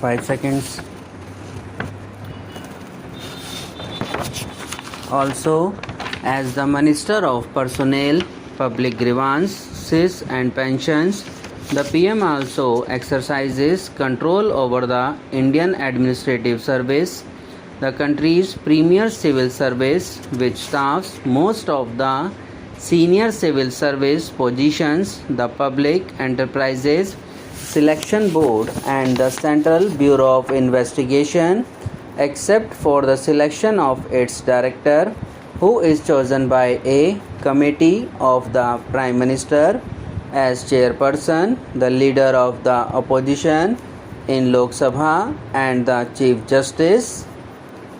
5 seconds. Also, as the Minister of Personnel, Public Grievances and Pensions, the PM also exercises control over the Indian Administrative Service, the country's premier civil service, which staffs most of the senior civil service positions, the Public Enterprises Selection Board and the Central Bureau of Investigation, except for the selection of its director, who is chosen by a committee of the Prime Minister as chairperson, the leader of the opposition in Lok Sabha and the Chief Justice.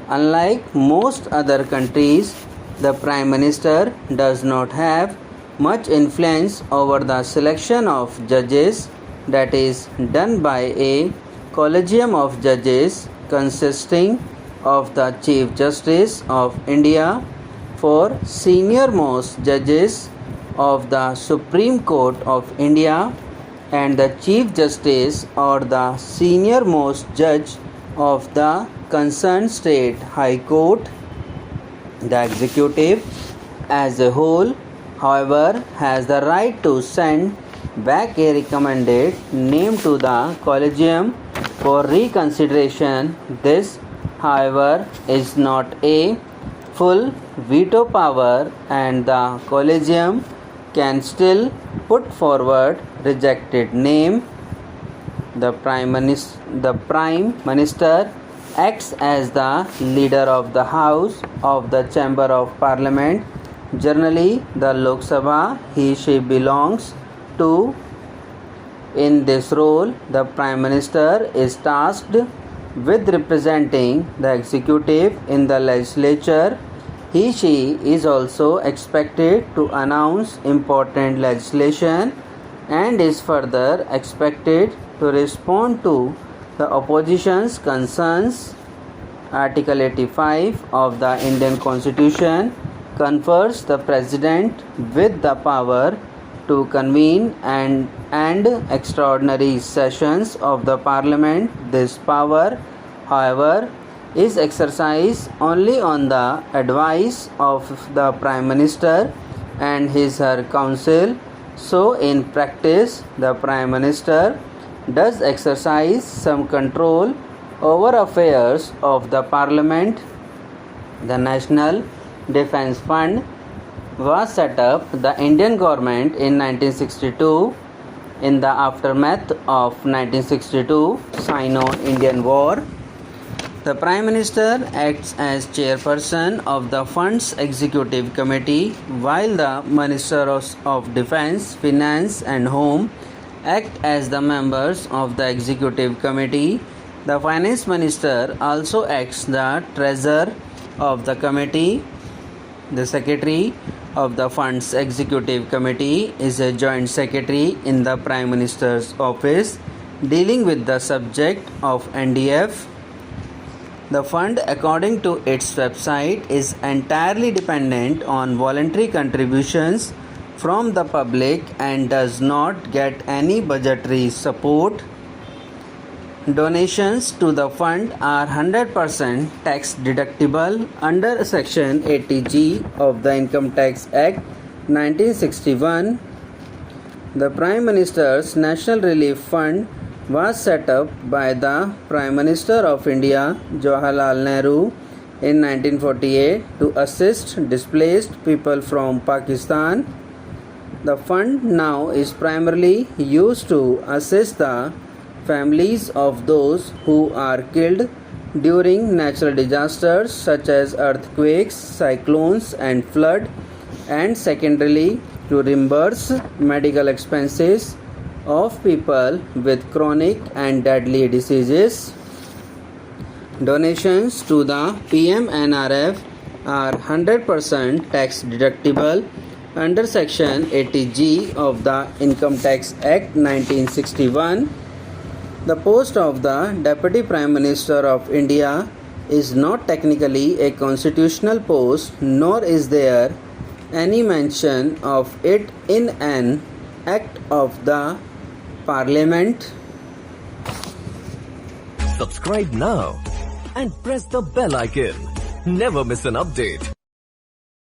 Unlike most other countries, the Prime Minister does not have much influence over the selection of judges, that is done by a collegium of judges consisting of the Chief Justice of India for senior most judges of the Supreme Court of India and the Chief Justice or the senior most judge of the concerned state High Court. The executive as a whole, however, has the right to send back a recommended name to the collegium for reconsideration. This, however, is not a full veto power, and the collegium can still put forward rejected name. The Prime Minister acts as the leader of the House of the Chamber of Parliament. Generally, the Lok Sabha he/she belongs to. In this role, the Prime Minister is tasked with representing the executive in the legislature. He/she is also expected to announce important legislation and is further expected to respond to the opposition's concerns. Article 85 of the Indian Constitution confers the President with the power to convene and extraordinary sessions of the Parliament. This power, however, is exercised only on the advice of the Prime Minister and his/her council. So, in practice, the Prime Minister does exercise some control over affairs of the Parliament. The National Defence Fund was set up the Indian government in 1962 in the aftermath of 1962 Sino-Indian War. The Prime Minister acts as chairperson of the Fund's Executive Committee, while the Ministers of Defence, Finance and Home act as the members of the Executive Committee. The Finance Minister also acts the treasurer of the committee. The Secretary of the Fund's Executive Committee is a joint secretary in the Prime Minister's office dealing with the subject of NDF. The fund, according to its website, is entirely dependent on voluntary contributions from the public and does not get any budgetary support. Donations to the fund are 100% tax deductible under Section 80G of the Income Tax Act 1961. The Prime Minister's National Relief Fund was set up by the Prime Minister of India, Jawaharlal Nehru, in 1948 to assist displaced people from Pakistan. The fund now is primarily used to assist the families of those who are killed during natural disasters such as earthquakes, cyclones and flood, and secondarily to reimburse medical expenses of people with chronic and deadly diseases. Donations to the PMNRF are 100% tax deductible under Section 80G of the Income Tax Act 1961. The post of the Deputy Prime Minister of India is not technically a constitutional post, nor is there any mention of it in an act of the Parliament. Subscribe now and press the bell icon. Never miss an update.